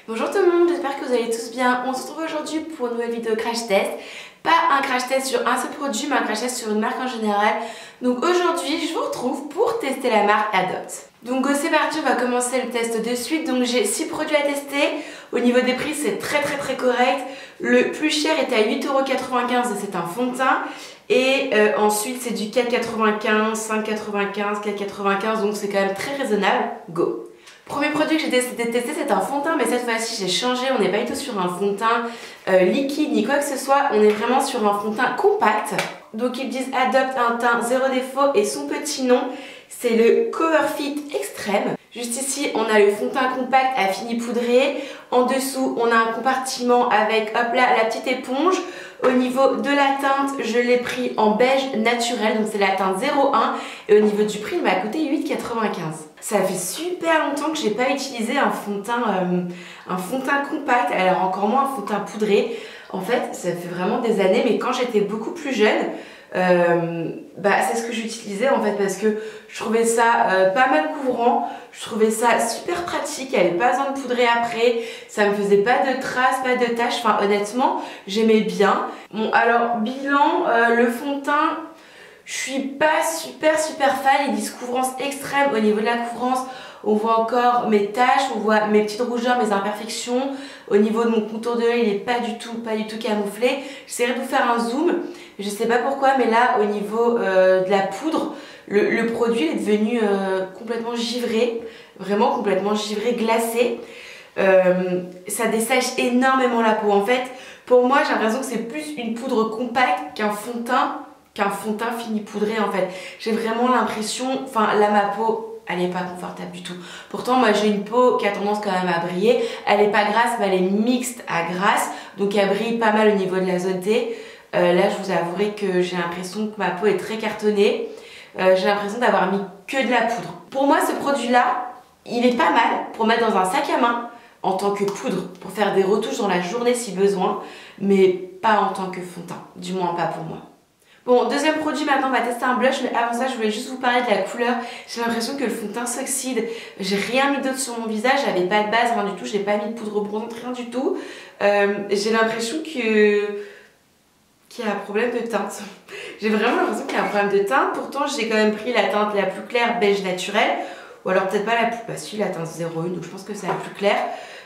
Bonjour tout le monde, j'espère que vous allez tous bien. On se retrouve aujourd'hui pour une nouvelle vidéo crash test. Pas un crash test sur un seul produit, mais un crash test sur une marque en général. Donc aujourd'hui, je vous retrouve pour tester la marque Adopt. Donc c'est parti, on va commencer le test de suite. Donc j'ai 6 produits à tester. Au niveau des prix, c'est très correct. Le plus cher était à 8,95 €, c'est un fond de teint. Et ensuite, c'est du 4,95, 5,95, 4,95, donc c'est quand même très raisonnable. Go! Premier produit que j'ai décidé de tester, c'est un fond de teint, mais cette fois-ci j'ai changé, on n'est pas du tout sur un fond de teint liquide ni quoi que ce soit, on est vraiment sur un fond de teint compact. Donc ils disent Adopt un teint zéro défaut et son petit nom, c'est le Cover Fit Extreme. Juste ici, on a le fond de teint compact à fini poudré. En dessous, on a un compartiment avec, hop là, la petite éponge. Au niveau de la teinte, je l'ai pris en beige naturel, donc c'est la teinte 01. Et au niveau du prix, il m'a coûté 8,95 €. Ça fait super longtemps que j'ai pas utilisé un fond de teint compact, alors encore moins un fond de teint poudré. En fait, ça fait vraiment des années, mais quand j'étais beaucoup plus jeune, c'est ce que j'utilisais en fait parce que je trouvais ça pas mal couvrant, je trouvais ça super pratique, il n'y avait pas besoin de poudrer après, ça me faisait pas de traces, pas de taches, enfin honnêtement j'aimais bien. Bon alors bilan, le fond de teint, je suis pas super fan, ils disent couvrance extrême. Au niveau de la couvrance, on voit encore mes taches, on voit mes petites rougeurs, mes imperfections. Au niveau de mon contour de l'œil, il est pas du tout camouflé. J'essaierai de vous faire un zoom. Je sais pas pourquoi, mais là, au niveau de la poudre, le produit est devenu complètement givré. Vraiment complètement givré, glacé. Ça dessèche énormément la peau. En fait, pour moi, j'ai l'impression que c'est plus une poudre compacte qu'un fond de teint fini poudré en fait. J'ai vraiment l'impression, enfin là ma peau elle est pas confortable du tout. Pourtant moi j'ai une peau qui a tendance quand même à briller. Elle est pas grasse mais elle est mixte à grasse. Donc elle brille pas mal au niveau de la zone T. Là je vous avouerai que j'ai l'impression que ma peau est très cartonnée. J'ai l'impression d'avoir mis que de la poudre. Pour moi ce produit là, il est pas mal pour mettre dans un sac à main en tant que poudre, pour faire des retouches dans la journée si besoin, mais pas en tant que fond de teint, du moins pas pour moi. Bon, deuxième produit, maintenant on va tester un blush, mais avant ça je voulais juste vous parler de la couleur. J'ai l'impression que le fond de teint s'oxyde. J'ai rien mis d'autre sur mon visage, j'avais pas de base, rien du tout, j'ai pas mis de poudre bronzante, rien du tout. J'ai l'impression qu'il y a un problème de teinte. J'ai vraiment l'impression qu'il y a un problème de teinte, pourtant j'ai quand même pris la teinte la plus claire, beige naturel, ou alors peut-être pas la plus, si la teinte 01, donc je pense que c'est la plus claire.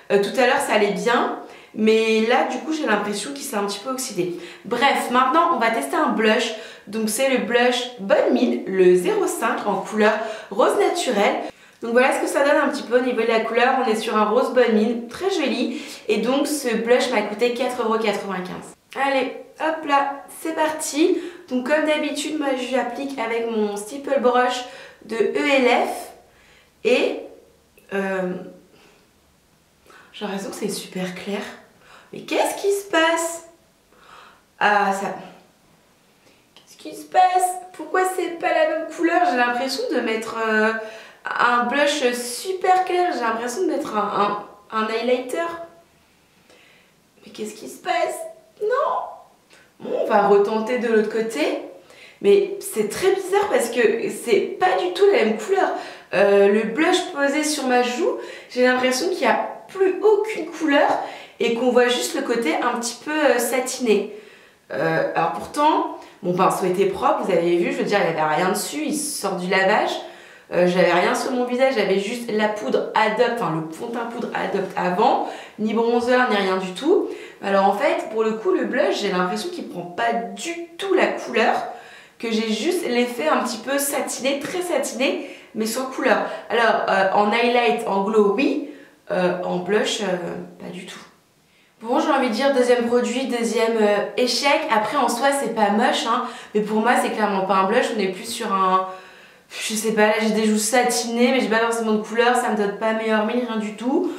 Tout à l'heure ça allait bien. Mais là du coup j'ai l'impression qu'il s'est un petit peu oxydé. Bref, maintenant on va tester un blush. Donc c'est le blush Bonne Mine, le 05 en couleur rose naturel. Donc voilà ce que ça donne un petit peu au niveau de la couleur. On est sur un rose Bonne Mine, très joli. Et donc ce blush m'a coûté 4,95 €. Allez, hop là, c'est parti. Donc comme d'habitude, moi j'applique avec mon Stipple Brush de ELF. Et j'ai l'impression que c'est super clair. Mais qu'est-ce qui se passe? Ah, ça... Qu'est-ce qui se passe? Pourquoi c'est pas la même couleur? J'ai l'impression de mettre un blush super clair. J'ai l'impression de mettre un highlighter. Mais qu'est-ce qui se passe? Non! Bon, on va retenter de l'autre côté. Mais c'est très bizarre parce que c'est pas du tout la même couleur. Le blush posé sur ma joue, j'ai l'impression qu'il n'y a plus aucune couleur et qu'on voit juste le côté un petit peu satiné. Alors pourtant, mon pinceau était propre, vous avez vu, je veux dire, il n'y avait rien dessus, il sort du lavage. J'avais rien sur mon visage, j'avais juste la poudre Adopt, enfin le fond de teint poudre Adopt avant, ni bronzer, ni rien du tout. Alors en fait, pour le coup, le blush, j'ai l'impression qu'il prend pas du tout la couleur, que j'ai juste l'effet un petit peu satiné, très satiné, mais sans couleur. Alors en highlight, en glow, oui, en blush, pas du tout. Bon, j'ai envie de dire deuxième produit, deuxième échec. Après en soi c'est pas moche, hein, mais pour moi c'est clairement pas un blush, on est plus sur un... Je sais pas, là j'ai des joues satinées mais j'ai pas forcément de couleur, ça me donne pas meilleur mine, rien du tout.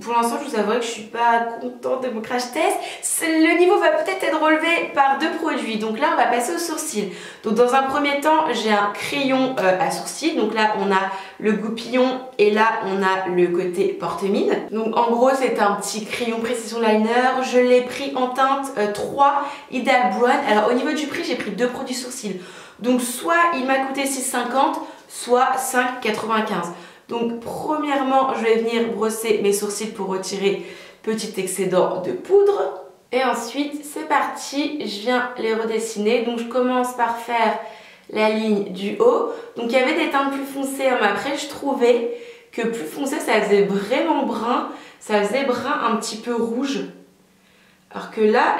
Pour l'instant je vous avouerai que je suis pas contente de mon crash test. Le niveau va peut-être être relevé par deux produits. Donc là on va passer aux sourcils. Donc dans un premier temps j'ai un crayon à sourcils. Donc là on a le goupillon et là on a le côté porte-mine. Donc en gros c'est un petit crayon précision liner. Je l'ai pris en teinte 3 Ideal Brown. Alors au niveau du prix j'ai pris deux produits sourcils. Donc soit il m'a coûté 6,50 soit 5,95. Donc premièrement, je vais venir brosser mes sourcils pour retirer petit excédent de poudre. Et ensuite, c'est parti, je viens les redessiner. Donc je commence par faire la ligne du haut. Donc il y avait des teintes plus foncées, mais après je trouvais que plus foncé, ça faisait vraiment brun. Ça faisait brun un petit peu rouge. Alors que là,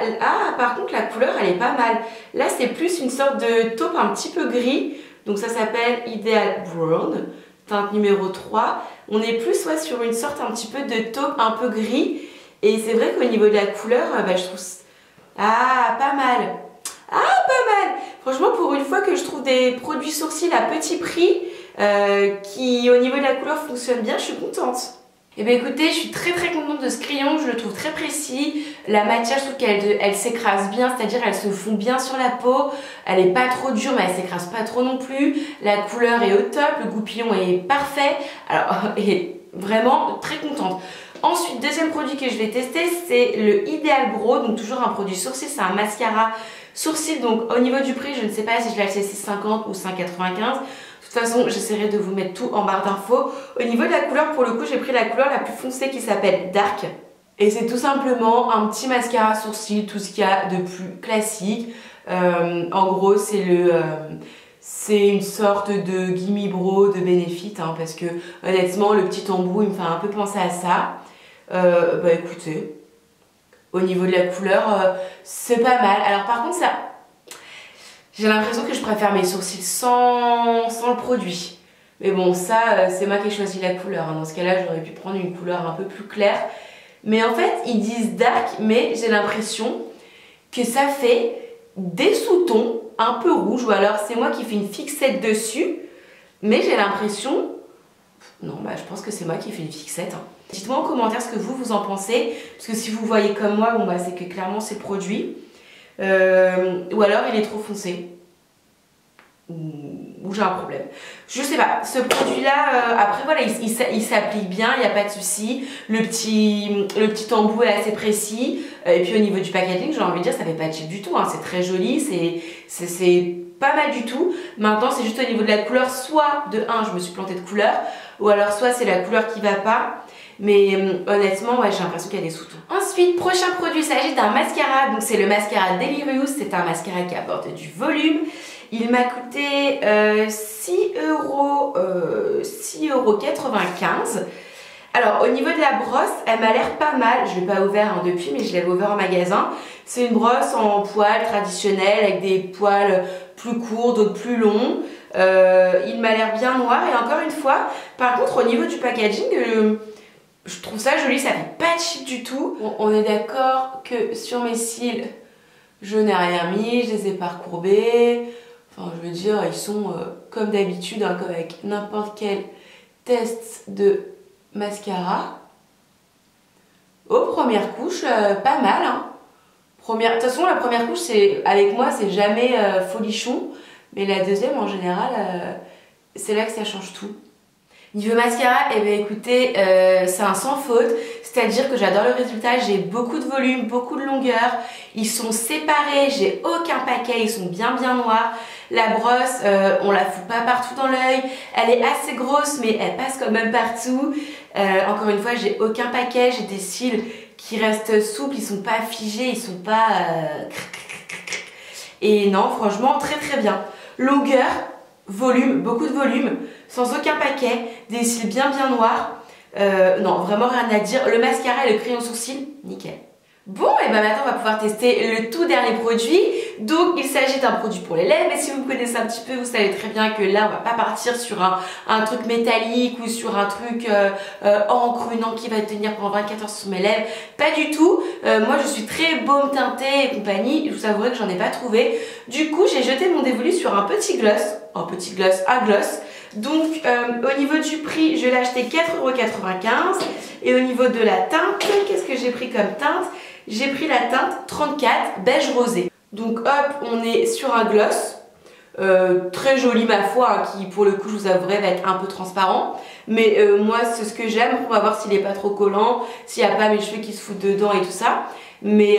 par contre, la couleur, elle est pas mal. Là, c'est plus une sorte de taupe un petit peu gris. Donc ça s'appelle Ideal Brown, teinte numéro 3. On est plus sur une sorte un petit peu de taupe un peu gris. Et c'est vrai qu'au niveau de la couleur, je trouve... Ah, pas mal. Ah, pas mal. Franchement, pour une fois que je trouve des produits sourcils à petit prix, qui au niveau de la couleur fonctionnent bien, je suis contente. Et bien écoutez, je suis très contente de ce crayon, je le trouve très précis. La matière, je trouve qu'elle s'écrase bien, c'est-à-dire elle se fond bien sur la peau. Elle est pas trop dure, mais elle s'écrase pas trop non plus. La couleur est au top, le goupillon est parfait. Alors, et vraiment très contente. Ensuite, deuxième produit que je vais tester, c'est le Ideal Brow, donc toujours un produit sourcil, c'est un mascara sourcil. Donc au niveau du prix, je ne sais pas si je l'ai acheté 6,50 ou 5,95. De toute façon, j'essaierai de vous mettre tout en barre d'infos. Au niveau de la couleur, pour le coup, j'ai pris la couleur la plus foncée qui s'appelle Dark. Et c'est tout simplement un petit mascara sourcil, tout ce qu'il y a de plus classique. En gros, c'est une sorte de Gimme Brow de Benefit, hein, parce que honnêtement, le petit embout, il me fait un peu penser à ça. Écoutez, au niveau de la couleur, c'est pas mal. Alors par contre, ça... J'ai l'impression que je préfère mes sourcils sans le produit. Mais bon, ça, c'est moi qui ai choisi la couleur. Dans ce cas-là, j'aurais pu prendre une couleur un peu plus claire. Mais en fait, ils disent dark, mais j'ai l'impression que ça fait des sous-tons un peu rouges. Ou alors, c'est moi qui fais une fixette dessus. Mais j'ai l'impression... Non, je pense que c'est moi qui fais une fixette. Hein. Dites-moi en commentaire ce que vous en pensez. Parce que si vous voyez comme moi, c'est que clairement, c'est produit. Ou alors il est trop foncé, ou j'ai un problème, je sais pas. Ce produit là, après voilà, il s'applique bien, il n'y a pas de souci. Le petit embout est assez précis, et puis au niveau du packaging, j'ai envie de dire, ça fait pas cheap du tout, hein. C'est très joli, c'est pas mal du tout. Maintenant c'est juste au niveau de la couleur, soit de 1 je me suis plantée de couleur, ou alors soit c'est la couleur qui va pas. Mais honnêtement, j'ai l'impression qu'il y a des sous-tons. Ensuite, prochain produit, il s'agit d'un mascara. Donc c'est le mascara Delirious. C'est un mascara qui apporte du volume. Il m'a coûté 6,95 €. Alors au niveau de la brosse, elle m'a l'air pas mal. Je ne l'ai pas ouvert depuis, mais je l'avais ouvert en magasin. C'est une brosse en poils traditionnelle avec des poils plus courts, d'autres plus longs. Il m'a l'air bien noir. Et encore une fois, par contre au niveau du packaging... je trouve ça joli, ça fait pas cheap du tout. Bon, on est d'accord que sur mes cils, je n'ai rien mis, je les ai pas recourbés. Enfin, je veux dire, ils sont comme d'habitude, hein, comme avec n'importe quel test de mascara. Oh, première couche, pas mal. Hein. De toute façon, la première couche, avec moi, c'est jamais folichon. Mais la deuxième, en général, c'est là que ça change tout. Niveau mascara, écoutez, c'est un sans faute, c'est-à-dire que j'adore le résultat, j'ai beaucoup de volume, beaucoup de longueur, ils sont séparés, j'ai aucun paquet, ils sont bien noirs. La brosse, on la fout pas partout dans l'œil, elle est assez grosse mais elle passe quand même partout. Encore une fois, j'ai aucun paquet, j'ai des cils qui restent souples, ils sont pas figés, ils sont pas... Et non, franchement, très bien. Longueur, volume, beaucoup de volume, sans aucun paquet, des cils bien noirs. Non, vraiment rien à dire. Le mascara et le crayon sourcil, nickel. Bon, et maintenant on va pouvoir tester le tout dernier produit. Donc il s'agit d'un produit pour les lèvres. Et si vous me connaissez un petit peu, vous savez très bien que là on va pas partir sur un truc métallique ou sur un truc encre, une encre qui va tenir pendant 24 heures sur mes lèvres. Pas du tout. Moi je suis très baume teinté et compagnie. Je vous avouerai que j'en ai pas trouvé. Du coup j'ai jeté mon dévolu sur un petit gloss. Un gloss. Donc au niveau du prix, je l'ai acheté 4,95 €. Et au niveau de la teinte, qu'est-ce que j'ai pris comme teinte? J'ai pris la teinte 34 beige rosé. Donc hop, on est sur un gloss. Très joli ma foi, hein, qui pour le coup je vous avouerai va être un peu transparent. Mais moi c'est ce que j'aime. On va voir s'il n'est pas trop collant, s'il n'y a pas mes cheveux qui se foutent dedans et tout ça. Mais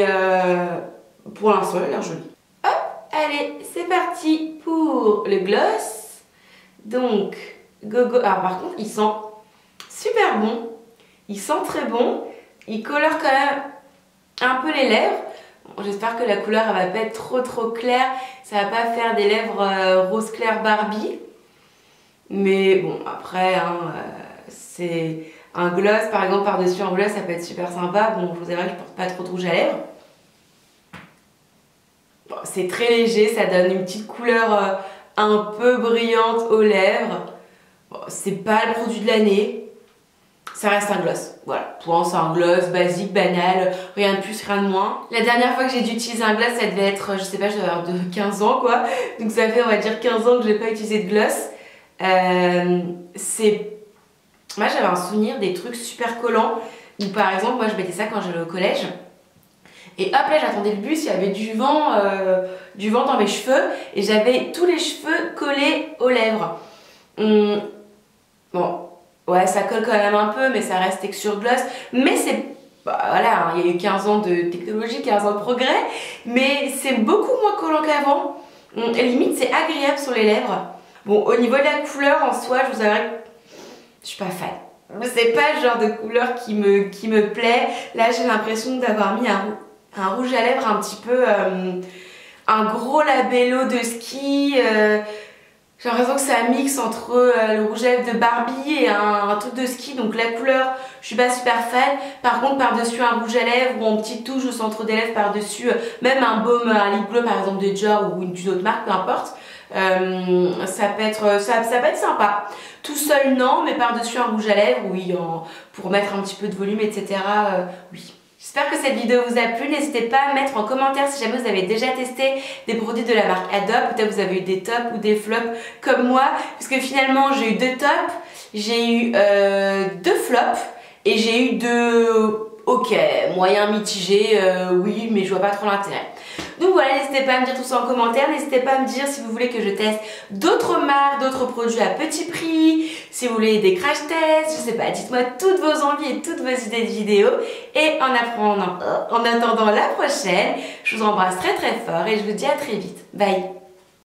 pour l'instant il a l'air joli. Hop, allez, c'est parti pour le gloss. Donc, go. Alors par contre, il sent super bon. Il sent très bon. Il colore quand même un peu les lèvres. Bon, j'espère que la couleur elle va pas être trop claire. Ça va pas faire des lèvres rose clair Barbie. Mais bon, après, hein, c'est un gloss par exemple par-dessus un gloss, ça peut être super sympa. Bon, je vous avouerai que je porte pas trop de rouge à lèvres. Bon, c'est très léger, ça donne une petite couleur un peu brillante aux lèvres. Bon, c'est pas le produit de l'année. Ça reste un gloss, voilà. Pour moi, c'est un gloss basique, banal, rien de plus, rien de moins. La dernière fois que j'ai dû utiliser un gloss, ça devait être, je sais pas, je devais avoir de 15 ans quoi. Donc ça fait, on va dire, 15 ans que j'ai pas utilisé de gloss. Moi, j'avais un souvenir des trucs super collants. Où par exemple, moi, je mettais ça quand j'allais au collège. Et hop là, j'attendais le bus, il y avait du vent dans mes cheveux. Et j'avais tous les cheveux collés aux lèvres. Bon. Ouais, ça colle quand même un peu, mais ça reste texture gloss. Mais c'est... Bah, voilà, hein, il y a eu 15 ans de technologie, 15 ans de progrès. Mais c'est beaucoup moins collant qu'avant. Limite, c'est agréable sur les lèvres. Bon, au niveau de la couleur, en soi, je vous avouerai que je suis pas fan. C'est pas le genre de couleur qui me plaît. Là, j'ai l'impression d'avoir mis un rouge à lèvres un petit peu... un gros labello de ski... J'ai l'impression que ça mixe entre le rouge à lèvres de Barbie et un truc de ski. Donc la couleur, je suis pas super fan. Par contre, par-dessus un rouge à lèvres ou une petite touche au centre des lèvres par-dessus, même un baume, un lip gloss par exemple de Dior ou d'une autre marque, peu importe. Ça peut être sympa. Tout seul, non, mais par-dessus un rouge à lèvres, oui, pour mettre un petit peu de volume, etc. Oui. J'espère que cette vidéo vous a plu, n'hésitez pas à mettre en commentaire si jamais vous avez déjà testé des produits de la marque Adobe, peut-être vous avez eu des tops ou des flops comme moi, parce que finalement j'ai eu 2 tops, j'ai eu 2 flops et j'ai eu 2 ok, moyen mitigé, oui, mais je vois pas trop l'intérêt. Donc voilà, n'hésitez pas à me dire tout ça en commentaire, n'hésitez pas à me dire si vous voulez que je teste d'autres marques, d'autres produits à petit prix, si vous voulez des crash tests, je sais pas, dites-moi toutes vos envies et toutes vos idées de vidéos. Et en attendant la prochaine, je vous embrasse très fort et je vous dis à très vite. Bye!